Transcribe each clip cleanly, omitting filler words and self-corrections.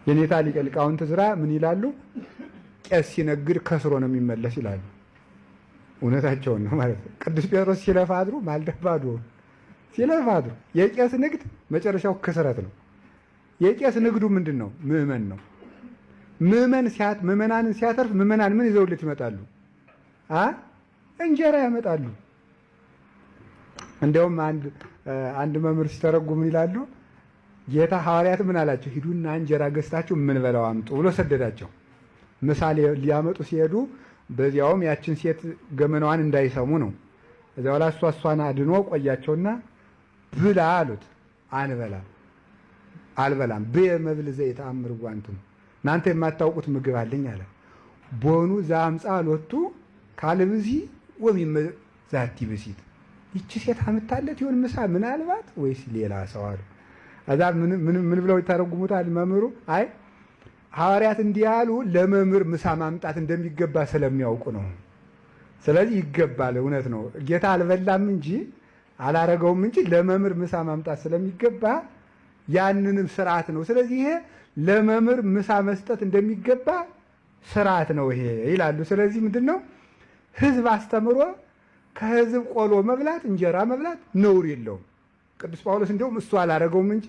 የኔታ ሊቀ ሊቃውንት ዕዝራ ምን ይላሉ? ቄስ ሲነግድ ከስሮ ነው የሚመለስ ይላሉ። እውነታቸውን ነው ማለት ነው። ቅዱስ ጴጥሮስ ሲለፋ አድሮ ማልደህ ባዶውን ሲለፋ አድሮ። የቄስ ንግድ መጨረሻው ክስረት ነው። የቄስ ንግዱ ምንድን ነው? ምዕመን ነው። ምዕመናንን ሲያተርፍ ምዕመናን ምን ይዘውለት ይመጣሉ? እንጀራ ያመጣሉ። እንዲያውም አንድ መምህር ሲተረጉም ምን ይላሉ? ጌታ ሐዋርያት ምን አላቸው? ሂዱና እንጀራ ገዝታችሁ የምንበላው አምጡ ብሎ ሰደዳቸው። ምሳሌ ሊያመጡ ሲሄዱ በዚያውም ያችን ሴት ገመናዋን እንዳይሰሙ ነው። እዚያው ላይ እሷን አድኖ ቆያቸውና ብላ አሉት። አልበላም በመብል ዘይተአምር ጓንቱም እናንተ የማታውቁት ምግብ አለኝ አለ። ቦኑ ዛምፃ ሎቱ ካልብዚ ወሚመ ዛቲ ብሲት ይቺ ሴት አምታለት ይሆን ምሳ ምናልባት ወይስ ሌላ ሰው አሉ። አዛ ምን ብለው ይተረጉሙታል መምህሩ? አይ ሐዋርያት እንዲህ ያሉ ለመምህር ምሳ ማምጣት እንደሚገባ ስለሚያውቁ ነው። ስለዚህ ይገባል። እውነት ነው። ጌታ አልበላም እንጂ አላረገውም እንጂ ለመምህር ምሳ ማምጣት ስለሚገባ ያንንም ስርዓት ነው። ስለዚህ ይሄ ለመምህር ምሳ መስጠት እንደሚገባ ስርዓት ነው ይሄ ይላሉ። ስለዚህ ምንድን ነው ህዝብ አስተምሮ ከህዝብ ቆሎ መብላት እንጀራ መብላት ነውር የለውም። ቅዱስ ጳውሎስ እንደውም እሱ አላረገውም እንጂ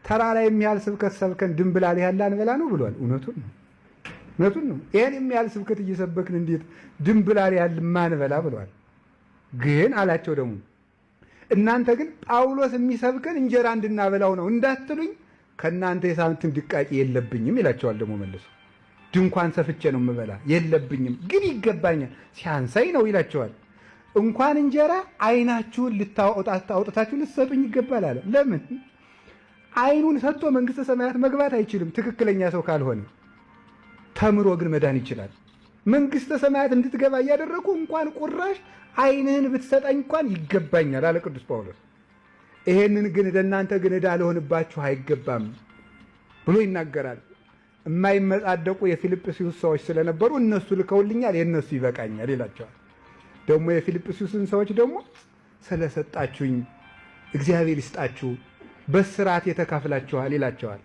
ተራ ላይ የሚያህል ስብከት ሰብከን ድንብላል ያህል አንበላ ነው ብሏል። እውነቱን ነው። ይሄን የሚያህል ስብከት እየሰበክን እንዴት ድንብላል ያህል ማንበላ ብሏል። ግን አላቸው ደግሞ እናንተ ግን ጳውሎስ የሚሰብከን እንጀራ እንድናበላው ነው እንዳትሉኝ ከእናንተ የሳንቲም ድቃቂ የለብኝም ይላቸዋል። ደግሞ መልሶ ድንኳን ሰፍቼ ነው የምበላ የለብኝም፣ ግን ይገባኛል ሲያንሳይ ነው ይላቸዋል። እንኳን እንጀራ አይናችሁን አውጥታችሁ ልትሰጡኝ ይገባል አለ። ለምን? አይኑን ሰጥቶ መንግስተ ሰማያት መግባት አይችልም ትክክለኛ ሰው ካልሆነ። ተምሮ ግን መዳን ይችላል። መንግስተ ሰማያት እንድትገባ እያደረጉ እንኳን ቁራሽ አይንህን ብትሰጠኝ እንኳን ይገባኛል አለ ቅዱስ ጳውሎስ። ይሄንን ግን ለእናንተ ግን ዕዳ ልሆንባችሁ አይገባም ብሎ ይናገራል። የማይመጻደቁ የፊልጵስዩስ ሰዎች ስለነበሩ እነሱ ልከውልኛል የእነሱ ይበቃኛል ይላቸዋል። ደግሞ የፊልጵስዩስን ሰዎች ደግሞ ስለሰጣችሁኝ እግዚአብሔር ይስጣችሁ በስርዓት የተካፍላችኋል ይላቸዋል።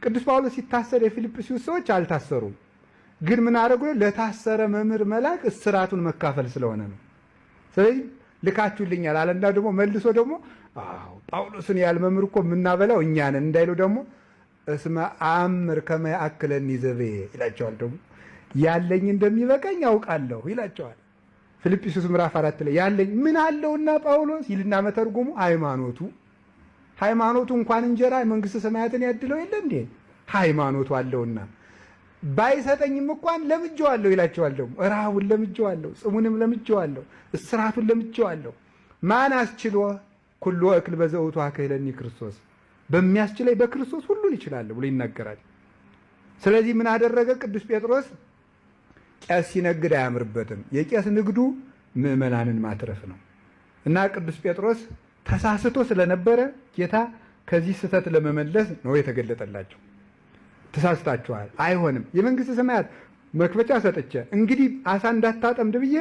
ቅዱስ ጳውሎስ ሲታሰር የፊልጵስዩስ ሰዎች አልታሰሩም። ግን ምን አደረጉ? ለታሰረ መምህር መላክ እስራቱን መካፈል ስለሆነ ነው። ስለዚህ ልካችሁልኛል አለና ደግሞ መልሶ ደግሞ ጳውሎስን ያህል መምህር እኮ የምናበላው እኛ ነን እንዳይለው ደግሞ እስመ አእምር ከመ ያእክለኒ ዘቤየ ይላቸዋል። ደግሞ ያለኝ እንደሚበቃኝ ያውቃለሁ ይላቸዋል። ፊልጵስዩስ ምዕራፍ 4 ላይ ያለኝ ምን አለውና ጳውሎስ ይልና መተርጉሙ ሃይማኖቱ እንኳን እንጀራ መንግስተ ሰማያትን ያድለው የለ እንዴ? ሃይማኖቱ አለውና ባይሰጠኝም እንኳን ለምጄዋለሁ ይላቸዋል። ደግሞ ረሃቡን ለምጄዋለሁ፣ ጽሙንም ለምጄዋለሁ፣ እስራቱን ለምጄዋለሁ። ማን አስችሎ ኩሎ እክል በዘውቱ አክህለኒ ክርስቶስ በሚያስችለኝ በክርስቶስ ሁሉን ይችላል ብሎ ይናገራል። ስለዚህ ምን አደረገ ቅዱስ ጴጥሮስ? ቄስ ሲነግድ አያምርበትም። የቄስ ንግዱ ምዕመናንን ማትረፍ ነው እና ቅዱስ ጴጥሮስ ተሳስቶ ስለነበረ ጌታ ከዚህ ስህተት ለመመለስ ነው የተገለጠላቸው። ተሳስታችኋል፣ አይሆንም፣ የመንግስተ ሰማያት መክፈቻ ሰጥቼ እንግዲህ አሳ እንዳታጠምድ ብዬ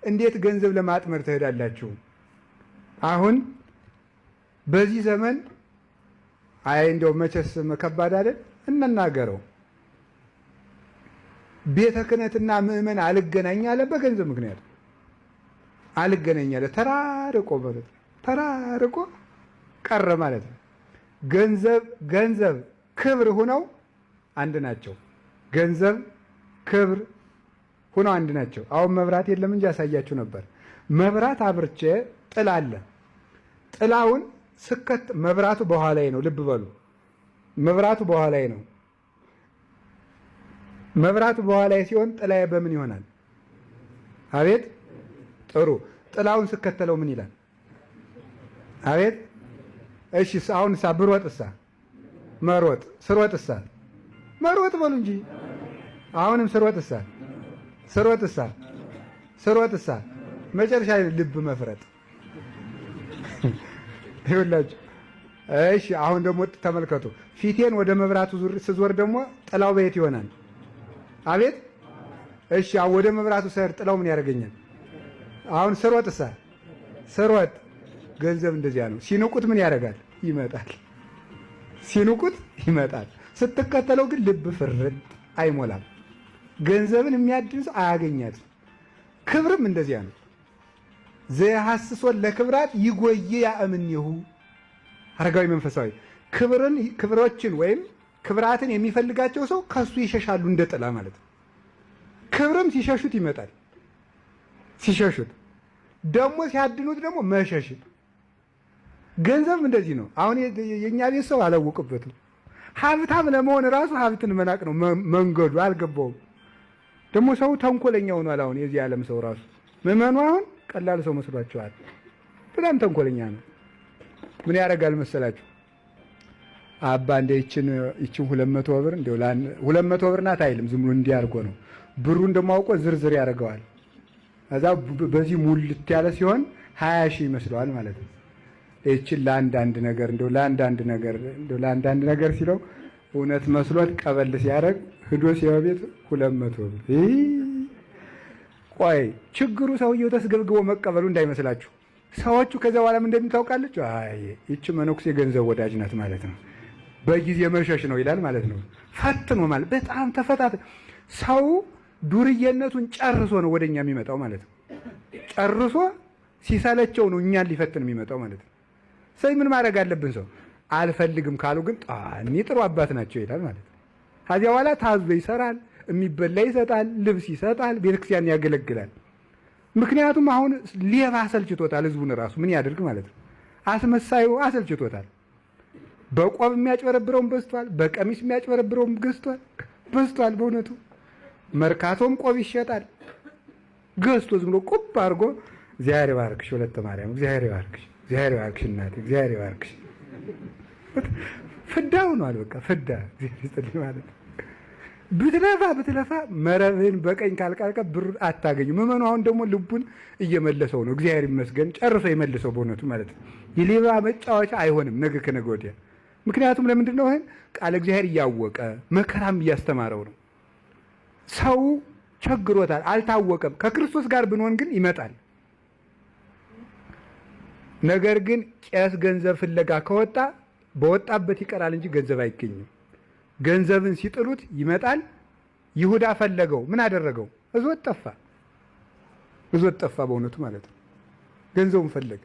እንዴት ገንዘብ ለማጥመር ትሄዳላችሁ? አሁን በዚህ ዘመን እንደው መቼስ ከባድ አይደል? እንናገረው። ቤተ ክህነትና ምዕመን አልገናኝ አለ። በገንዘብ ምክንያት አልገናኝ አለ። ተራርቆ ቀረ ማለት ነው። ገንዘብ ክብር ሆነው አንድ ናቸው። ገንዘብ ክብር ሆነው አንድ ናቸው። አሁን መብራት የለም እንጂ ያሳያችሁ ነበር። መብራት አብርቼ ጥላ አለ። ጥላውን ስከት መብራቱ በኋላዬ ነው። ልብ በሉ፣ መብራቱ በኋላዬ ነው። መብራቱ በኋላዬ ሲሆን ጥላዬ በምን ይሆናል? አቤት ጥሩ። ጥላውን ስከተለው ምን ይላል? አቤት እሺ። አሁን ብሮጥሳ መሮጥ፣ ስሮጥሳ መሮጥ በሉ እንጂ። አሁንም ስሮጥሳ መጨረሻ ልብ መፍረጥ ይኸውላችሁ። እሺ አሁን ደግሞ ተመልከቱ። ፊቴን ወደ መብራቱ ስዞር ደግሞ ጥላው በየት ይሆናል? አቤት እሺ። አሁን ወደ መብራቱ ስሄድ ጥላው ምን ያደርገኛል? አሁን ስሮጥ ገንዘብ እንደዚያ ነው። ሲንቁት ምን ያደርጋል? ይመጣል። ሲንቁት ይመጣል። ስትከተለው ግን ልብ ፍርጥ አይሞላም። ገንዘብን የሚያድን ሰው አያገኛትም። ክብርም እንደዚያ ነው። ዘያሐስሶን ለክብራት ይጎየ ያእምኔሁ አረጋዊ መንፈሳዊ ክብሮችን ወይም ክብራትን የሚፈልጋቸው ሰው ከሱ ይሸሻሉ እንደ ጥላ ማለት ነው። ክብርም ሲሸሹት ይመጣል። ሲሸሹት ደግሞ ሲያድኑት ደግሞ መሸሽት። ገንዘብ እንደዚህ ነው። አሁን የእኛ ቤት ሰው አላወቅበትም። ሀብታም ለመሆን ራሱ ሀብትን መናቅ ነው መንገዱ። አልገባውም። ደግሞ ሰው ተንኮለኛ ሆኗል። አሁን የዚህ ዓለም ሰው ራሱ ምዕመኑ አሁን ቀላል ሰው መስሏቸዋል። በጣም ተንኮለኛ ነው። ምን ያደርጋል መሰላችሁ? አባ እንደ ይችን 200 ብር እንደው 200 ብር ናት አይልም። ዝም ብሎ እንዲህ አድርጎ ነው ብሩን ደግሞ አውቆ ዝርዝር ያደርገዋል። ከዛ በዚህ ሙልት ያለ ሲሆን 20 ሺህ ይመስለዋል ማለት ነው። ይችን ለአንዳንድ ነገር ሲለው እውነት መስሎት ቀበል ሲያደርግ ሂዶ ሲያው ቤት 200 ብር። ቆይ ችግሩ ሰውየው ተስገብግቦ መቀበሉ እንዳይመስላችሁ። ሰዎቹ ከዚያ በኋላ ምን እንደምታውቃለች? አይ ይቺ መነኩሴ የገንዘብ ወዳጅ ናት ማለት ነው። በጊዜ መሸሽ ነው ይላል ማለት ነው። ፈትኖ ማለት በጣም ተፈታት። ሰው ዱርዬነቱን ጨርሶ ነው ወደኛ የሚመጣው ማለት ነው። ጨርሶ ሲሰለቸው ነው እኛን ሊፈትን የሚመጣው ማለት ነው። ሰው ምን ማድረግ አለብን? ሰው አልፈልግም ካሉ ግን እኔ ጥሩ አባት ናቸው ይላል ማለት ነው። ከዚያ በኋላ ታዞ ይሰራል፣ የሚበላ ይሰጣል፣ ልብስ ይሰጣል፣ ቤተክርስቲያን ያገለግላል። ምክንያቱም አሁን ሌባ አሰልችቶታል። ህዝቡን ራሱ ምን ያደርግ ማለት ነው። አስመሳዩ አሰልችቶታል። በቆብ የሚያጭበረብረውም በዝቷል፣ በቀሚስ የሚያጭበረብረውም በዝቷል። በእውነቱ መርካቶም ቆብ ይሸጣል። ገዝቶ ዝም ብሎ ቁብ አድርጎ እግዚአብሔር ይባርክሽ ወለተ ማርያም፣ እግዚአብሔር ይባርክሽ፣ እግዚአብሔር ይባርክሽ እናቴ፣ እግዚአብሔር ይባርክሽ። ፍዳ ሆኗል። በቃ ፍዳ እግዚአብሔር ይስጥልኝ ማለት ነው። ብትለፋ መረብህን በቀኝ ካልቃልቀ ብር አታገኙ። ምዕመኑ አሁን ደግሞ ልቡን እየመለሰው ነው። እግዚአብሔር ይመስገን ጨርሶ የመለሰው በእውነቱ ማለት ነው። የሌባ መጫወቻ አይሆንም ነገ ከነገ ወዲያ። ምክንያቱም ለምንድን ነው ይሄን ቃል እግዚአብሔር እያወቀ መከራም እያስተማረው ነው። ሰው ቸግሮታል፣ አልታወቀም። ከክርስቶስ ጋር ብንሆን ግን ይመጣል። ነገር ግን ቄስ ገንዘብ ፍለጋ ከወጣ በወጣበት ይቀራል እንጂ ገንዘብ አይገኝም። ገንዘብን ሲጥሉት ይመጣል። ይሁዳ ፈለገው፣ ምን አደረገው? እዞት ጠፋ በእውነቱ ማለት ነው። ገንዘቡን ፈለገ።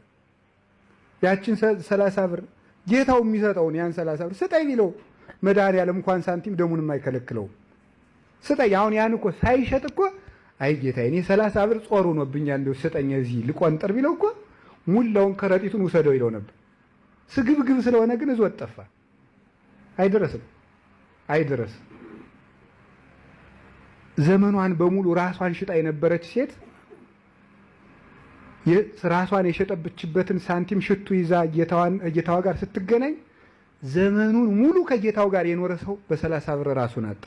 ያችን 30 ብር ጌታው የሚሰጠውን ያን 30 ብር ስጠኝ ቢለው መድኃኒዓለም እንኳን ሳንቲም ደሙንም አይከለክለውም። ስጠኝ። አሁን ያን እኮ ሳይሸጥ እኮ አይ ጌታዬ እኔ 30 ብር ጾር ሆኖብኛል እንደው ስጠኝ እዚህ ልቆንጥር ቢለው እኮ ሙላውን ከረጢቱን ውሰደው ይለው ነበር። ስግብግብ ስለሆነ ግን እዞት ጠፋ። አይደረስም። ዘመኗን በሙሉ ራሷን ሽጣ የነበረች ሴት ራሷን የሸጠበችበትን ሳንቲም ሽቱ ይዛ ጌታዋ ጋር ስትገናኝ ዘመኑን ሙሉ ከጌታው ጋር የኖረ ሰው በ30 ብር ራሱን አጣ።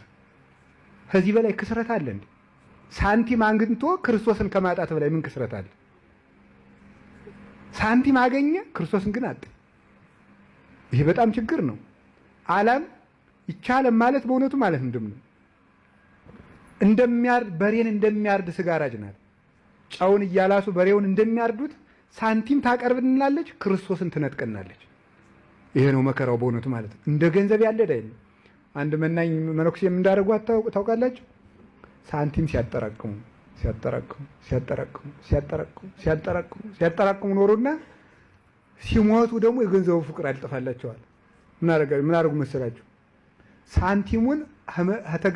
ከዚህ በላይ ክስረት አለ እንዴ? ሳንቲም አግኝቶ ክርስቶስን ከማጣት በላይ ምን ክስረት አለ? ሳንቲም አገኘ፣ ክርስቶስን ግን አጣ። ይሄ በጣም ችግር ነው። ዓለም ይቻለም ማለት በእውነቱ ማለት ምንድን ነው? በሬን እንደሚያርድ ስጋ አራጅ ናት። ጨውን እያላሱ በሬውን እንደሚያርዱት ሳንቲም ታቀርብልናለች፣ ክርስቶስን ትነጥቀናለች። ይሄ ነው መከራው በእውነቱ ማለት ነው። እንደ ገንዘብ ያለ አይደለም። አንድ መናኝ መነኩሴ እንዳደረጉ ታውቃላችሁ? ሳንቲም ሲያጠራቅሙ ኖሩና ሲሞቱ ደግሞ የገንዘቡ ፍቅር ያልጠፋላቸዋል። ምን አደረጉ መሰላችሁ? ሳንቲሙን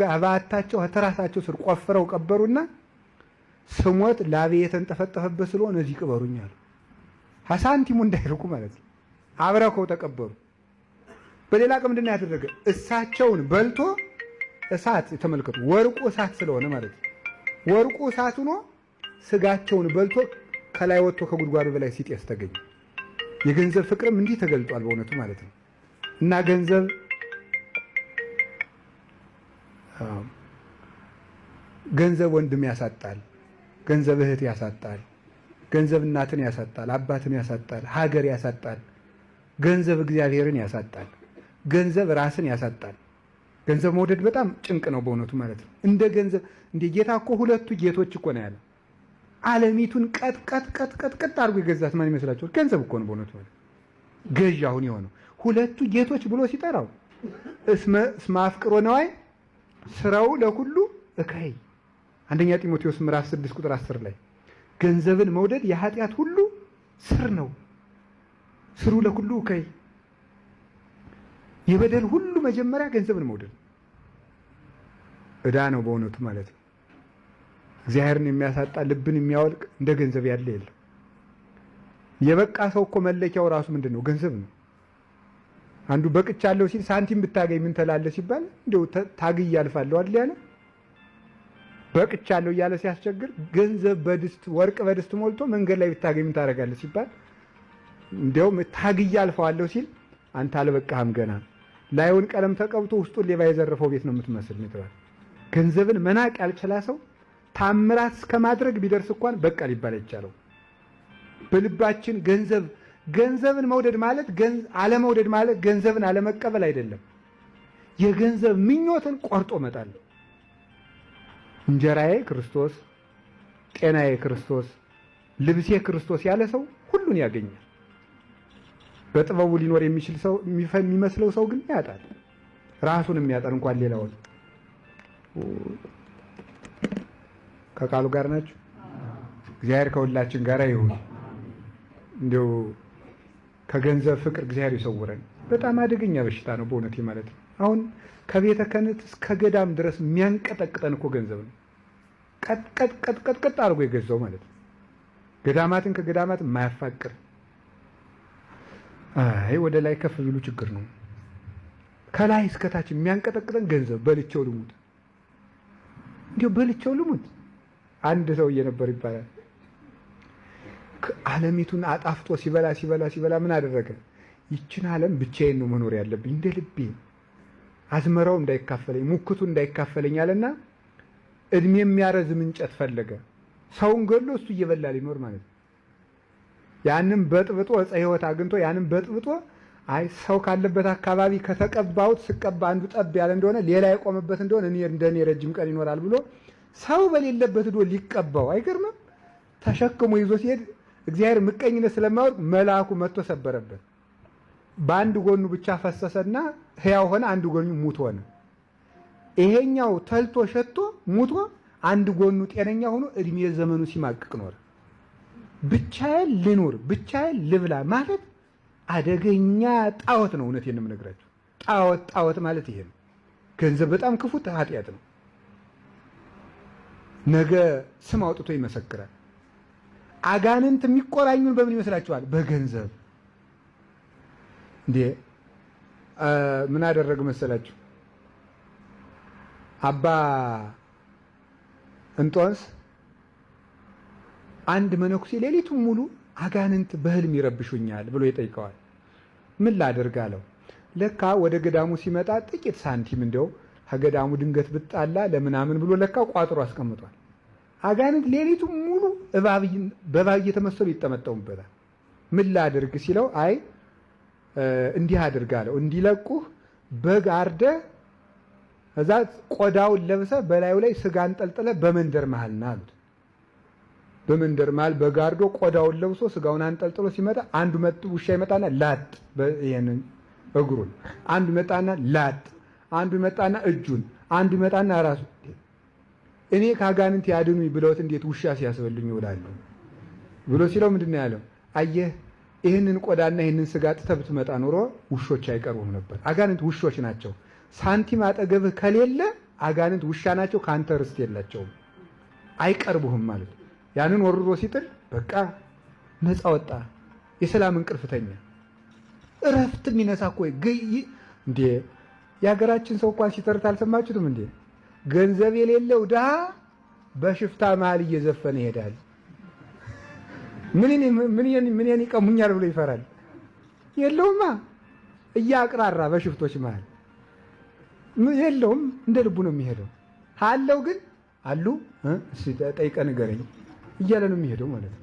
ህባታቸው ተራሳቸው ስር ቆፍረው ቀበሩና ስሞት ላቤ የተንጠፈጠፈበት ስለሆነ እዚህ ቅበሩኝ አሉ። ሳንቲሙ እንዳይርቁ ማለት ነው። አብረከው ተቀበሩ። በሌላ ቀን ምንድን ነው ያደረገ? እሳቸውን በልቶ እሳት ተመልከቱ። ወርቁ እሳት ስለሆነ ማለት ነው። ወርቁ እሳት ሆኖ ስጋቸውን በልቶ ከላይ ወጥቶ ከጉድጓዱ በላይ ሲጤስ ተገኘ። የገንዘብ ፍቅርም እንዲህ ተገልጧል በእውነቱ ማለት ነው። እና ገንዘብ ወንድም ያሳጣል፣ ገንዘብ እህት ያሳጣል፣ ገንዘብ እናትን ያሳጣል፣ አባትን ያሳጣል፣ ሀገር ያሳጣል፣ ገንዘብ እግዚአብሔርን ያሳጣል፣ ገንዘብ ራስን ያሳጣል። ገንዘብ መውደድ በጣም ጭንቅ ነው በእውነቱ ማለት ነው። እንደ ገንዘብ እንደ ጌታ እኮ ሁለቱ ጌቶች እኮ ነው ያለ። ዓለሚቱን ቀጥ አድርጎ የገዛት ማን ይመስላችኋል? ገንዘብ እኮ ነው በእውነቱ ማለት ገዥ አሁን የሆነው ሁለቱ ጌቶች ብሎ ሲጠራው እስመ አፍቅሮ ነዋይ ስራው ለሁሉ እከይ። አንደኛ ጢሞቴዎስ ምዕራፍ 6 ቁጥር 10 ላይ ገንዘብን መውደድ የኃጢአት ሁሉ ስር ነው። ስሩ ለሁሉ እከይ። የበደል ሁሉ መጀመሪያ ገንዘብን መውደድ ዕዳ ነው በእውነቱ ማለት ነው። እግዚአብሔርን የሚያሳጣ ልብን የሚያወልቅ እንደ ገንዘብ ያለ የለም። የበቃ ሰው እኮ መለኪያው ራሱ ምንድን ነው? ገንዘብ ነው። አንዱ በቅቻለሁ ሲል ሳንቲም ብታገኝ ምን ትላለህ ሲባል እንደው ታግዬ አልፋለሁ አይደል ያለ። በቅቻለሁ እያለ ሲያስቸግር ገንዘብ በድስት ወርቅ በድስት ሞልቶ መንገድ ላይ ብታገኝ ምን ታደርጋለህ ሲባል እንደው ታግዬ አልፈዋለሁ ሲል አንተ አልበቃህም ገና። ላዩን ቀለም ተቀብቶ ውስጡን ሌባ የዘረፈው ቤት ነው የምትመስል ምትባል። ገንዘብን መናቅ ያልቻለ ሰው ታምራት እስከማድረግ ቢደርስ እንኳን በቃ ሊባል አይቻለው። በልባችን ገንዘብን መውደድ ማለት አለመውደድ ማለት ገንዘብን አለመቀበል አይደለም። የገንዘብ ምኞትን ቆርጦ መጣል። እንጀራዬ ክርስቶስ፣ ጤናዬ ክርስቶስ፣ ልብሴ ክርስቶስ ያለ ሰው ሁሉን ያገኛል። በጥበቡ ሊኖር የሚችል ሰው የሚመስለው ሰው ግን ያጣል። ራሱንም ያጣል እንኳን ሌላውን። ከቃሉ ጋር ናችሁ። እግዚአብሔር ከሁላችን ጋር ይሁን። እንዲያው ከገንዘብ ፍቅር እግዚአብሔር ይሰውረን። በጣም አደገኛ በሽታ ነው በእውነቴ ማለት ነው። አሁን ከቤተ ክህነት እስከ ገዳም ድረስ የሚያንቀጠቅጠን እኮ ገንዘብ ነው። ቀጥቀጥቀጥቀጥ አድርጎ የገዛው ማለት ነው። ገዳማትን ከገዳማት የማያፋቅር ወደ ላይ ከፍ ቢሉ ችግር ነው። ከላይ እስከታች የሚያንቀጠቅጠን ገንዘብ። በልቼው ልሙት፣ እንዲሁ በልቼው ልሙት። አንድ ሰውዬ ነበር ይባላል። ዓለሚቱን አጣፍጦ ሲበላ ምን አደረገ? ይችን ዓለም ብቻዬን ነው መኖር ያለብኝ እንደ ልቤ፣ አዝመራው እንዳይካፈለኝ፣ ሙክቱ እንዳይካፈለኝ አለና እድሜ የሚያረዝም እንጨት ፈለገ። ሰውን ገሎ እሱ እየበላ ሊኖር ማለት ነው። ያንን በጥብጦ ዕፀ ሕይወት አግኝቶ ያንን በጥብጦ አይ ሰው ካለበት አካባቢ ከተቀባሁት ስቀባ አንዱ ጠብ ያለ እንደሆነ ሌላ የቆመበት እንደሆነ እንደኔ ረጅም ቀን ይኖራል ብሎ ሰው በሌለበት ዶ ሊቀባው አይገርምም? ተሸክሞ ይዞ ሲሄድ እግዚአብሔር ምቀኝነት ስለማይወርቅ መልአኩ መጥቶ ሰበረበት። በአንድ ጎኑ ብቻ ፈሰሰና ሕያው ሆነ፣ አንድ ጎኑ ሙት ሆነ። ይሄኛው ተልቶ ሸቶ ሙቶ አንድ ጎኑ ጤነኛ ሆኖ እድሜ ዘመኑ ሲማቅቅ ኖረ። ብቻዬን ልኑር ብቻዬን ልብላ ማለት አደገኛ ጣዖት ነው። እውነቴን ነው የምነግራችሁ። ጣዖት ማለት ይሄ ነው። ገንዘብ በጣም ክፉ ኃጢአት ነው። ነገ ስም አውጥቶ ይመሰክራል። አጋንንት የሚቆራኙን በምን ይመስላችኋል? በገንዘብ። እንዴ ምን አደረግ መሰላችሁ? አባ እንጦንስ አንድ መነኩሴ ሌሊቱን ሙሉ አጋንንት በህልም ይረብሹኛል ብሎ ይጠይቀዋል። ምን ላደርግ አለው። ለካ ወደ ገዳሙ ሲመጣ ጥቂት ሳንቲም እንደው ከገዳሙ ድንገት ብጣላ ለምናምን ብሎ ለካ ቋጥሮ አስቀምጧል። አጋንንት ሌሊቱን ሙሉ በእባብ እየተመሰሉ ይጠመጠሙበታል። ምን ላደርግ ሲለው አይ እንዲህ አድርግ አለው። እንዲለቁህ በግ አርደህ እዛ ቆዳውን ለብሰህ በላዩ ላይ ስጋ አንጠልጥለ በመንደር መሃል ና አሉት። በመንደር መሃል በግ አርዶ ቆዳውን ለብሶ ስጋውን አንጠልጥሎ ሲመጣ አንዱ ውሻ ይመጣና ላጥ ይሄንን እግሩን፣ አንዱ ይመጣና ላጥ፣ አንዱ ይመጣና እጁን፣ አንዱ ይመጣና ራሱ። እኔ ከአጋንንት ያድኑኝ ብለውት እንዴት ውሻ ሲያስበልኝ ይውላሉ ብሎ ሲለው ምንድን ነው ያለው? አየህ ይህንን ቆዳና ይህንን ስጋ ጥተህ ብትመጣ ኖሮ ውሾች አይቀርቡም ነበር። አጋንንት ውሾች ናቸው። ሳንቲም አጠገብህ ከሌለ አጋንንት ውሻ ናቸው። ከአንተ ርስት የላቸውም፣ አይቀርቡህም ማለት ነው። ያንን ወርሮ ሲጥል በቃ ነፃ ወጣ። የሰላም እንቅልፍ ተኛ። እረፍት የሚነሳ እኮ እንዴ! የሀገራችን ሰው እንኳን ሲተርት አልሰማችሁትም እንዴ? ገንዘብ የሌለው ድሃ በሽፍታ መሃል እየዘፈነ ይሄዳል። ምን ይቀሙኛል ብሎ ይፈራል። የለውማ እያቅራራ በሽፍቶች መሃል የለውም፣ እንደ ልቡ ነው የሚሄደው። አለው ግን አሉ ጠይቀ ንገረኝ እያለ ነው የሚሄደው ማለት ነው።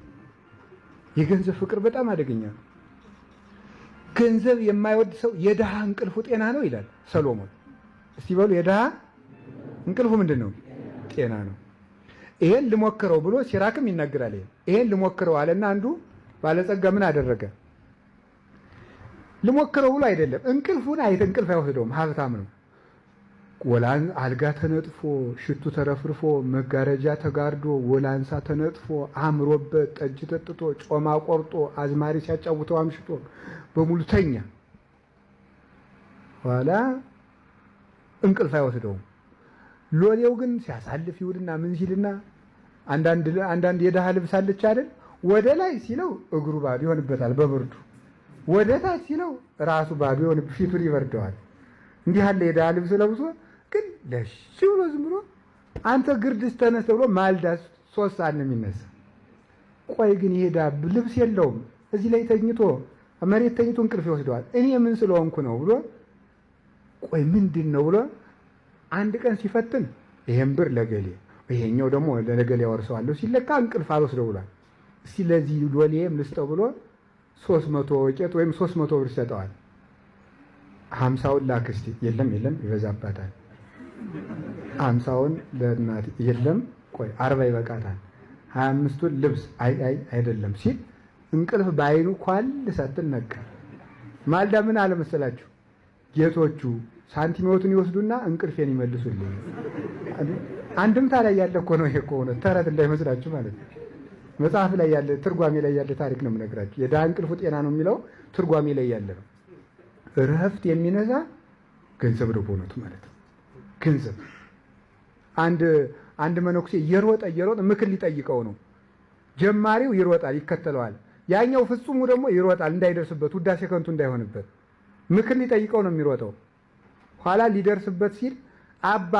የገንዘብ ፍቅር በጣም አደገኛ ነው። ገንዘብ የማይወድ ሰው የድሃ እንቅልፉ ጤና ነው ይላል ሰሎሞን። እስቲ በሉ የድሃ እንቅልፉ ምንድን ነው? ጤና ነው። ይሄን ልሞክረው ብሎ ሲራክም ይናገራል። ይሄን ልሞክረው አለና አንዱ ባለጸጋ ምን አደረገ? ልሞክረው ብሎ አይደለም። እንቅልፉን አይተ እንቅልፍ አይወስደውም። ሀብታም ነው። ወላን አልጋ ተነጥፎ ሽቱ ተረፍርፎ መጋረጃ ተጋርዶ ወላንሳ ተነጥፎ አምሮበት ጠጅ ጠጥቶ ጮማ ቆርጦ አዝማሪ ሲያጫውተው አምሽቶ በሙሉ ተኛ። ኋላ እንቅልፍ አይወስደውም። ሎሌው ግን ሲያሳልፍ ይውልና ምን ሲልና አንዳንድ የደሃ ልብስ አለች አይደል? ወደ ላይ ሲለው እግሩ ባዶ ይሆንበታል በብርዱ፣ ወደ ታች ሲለው ራሱ ባዶ ይሆን ፊቱን ይበርደዋል። እንዲህ ያለ የደሃ ልብስ ለብሶ ግን ለሽ ብሎ ዝም ብሎ አንተ ግርድስ ተነስ ብሎ ማልዳ 3 ሰዓት ነው የሚነሳ። ቆይ ግን ይሄ ዳብ ልብስ የለውም እዚህ ላይ ተኝቶ መሬት ተኝቶ እንቅልፍ ይወስደዋል። እኔ ምን ስለሆንኩ ነው ብሎ ቆይ ምንድን ነው ብሎ አንድ ቀን ሲፈትን ይሄን ብር ለገሌ ይሄኛው ደግሞ ለገሌ ያወርሰዋለሁ ሲለካ እንቅልፍ አልወስደው ብሏል። እስቲ ለዚህ ሎሌም ልስጠው ብሎ 300 ወቄት ወይም 300 ብር ሰጠዋል። 50ውን ላክስቲ የለም ይበዛባታል። 50ውን ለእናት የለም ቆይ 40 ይበቃታል። 25ቱን ልብስ አይደለም ሲል እንቅልፍ በአይኑ ኳል ሰጥን ነቃ። ማልዳ ምን አለ መሰላችሁ? ጌቶቹ ሳንቲሜዎቱን ይወስዱና እንቅልፌን ይመልሱልኝ። አንድምታ ላይ ያለ እኮ ነው። ይሄ እኮ ነው ተረት እንዳይመስላችሁ ማለት ነው። መጽሐፍ ላይ ያለ ትርጓሜ ላይ ያለ ታሪክ ነው የምነግራችሁ። የድሃ እንቅልፉ ጤና ነው የሚለው ትርጓሜ ላይ ያለ ነው። እረፍት የሚነሳ ገንዘብ ነው በእውነቱ ማለት ነው። ገንዘብ አንድ መነኩሴ እየሮጠ ምክር ሊጠይቀው ነው። ጀማሪው ይሮጣል ይከተለዋል። ያኛው ፍጹሙ ደግሞ ይሮጣል እንዳይደርስበት ውዳሴ ከንቱ እንዳይሆንበት ምክር ሊጠይቀው ነው የሚሮጠው። ኋላ ሊደርስበት ሲል አባ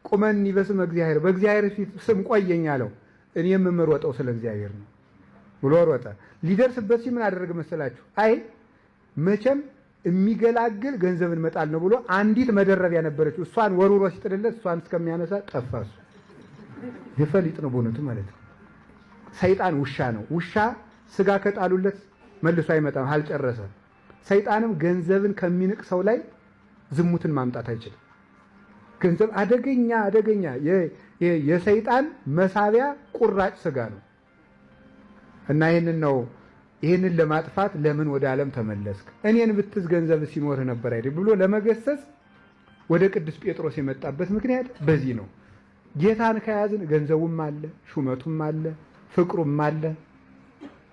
ቁመኒ በስመ እግዚአብሔር በእግዚአብሔር ፊት ስም ቆየኝ አለው። እኔ የምሮጠው ስለ እግዚአብሔር ነው ብሎ ሮጠ። ሊደርስበት ሲል ምን አደረገ መሰላችሁ? አይ መቼም የሚገላግል ገንዘብን መጣል ነው ብሎ አንዲት መደረቢያ ነበረችው። እሷን ወርውሮ ሲጥልለት እሷን እስከሚያነሳ ጠፋሱ። የፈሊጥ ነው በእውነቱ ማለት ነው። ሰይጣን ውሻ ነው። ውሻ ስጋ ከጣሉለት መልሶ አይመጣም አልጨረሰ። ሰይጣንም ገንዘብን ከሚንቅ ሰው ላይ ዝሙትን ማምጣት አይችልም። ገንዘብ አደገኛ የሰይጣን መሳቢያ ቁራጭ ስጋ ነው እና ይህንን ለማጥፋት ለምን ወደ ዓለም ተመለስክ? እኔን ብትዝ ገንዘብ ሲኖርህ ነበር አይደል ብሎ ለመገሰጽ ወደ ቅዱስ ጴጥሮስ የመጣበት ምክንያት በዚህ ነው። ጌታን ከያዝን ገንዘቡም አለ፣ ሹመቱም አለ፣ ፍቅሩም አለ፣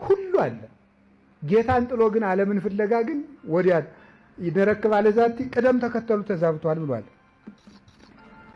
ሁሉ አለ። ጌታን ጥሎ ግን ዓለምን ፍለጋ ግን ወዲያ ይደረክባለ ዛቲ ቅደም ተከተሉ ተዛብቷል ብሏል።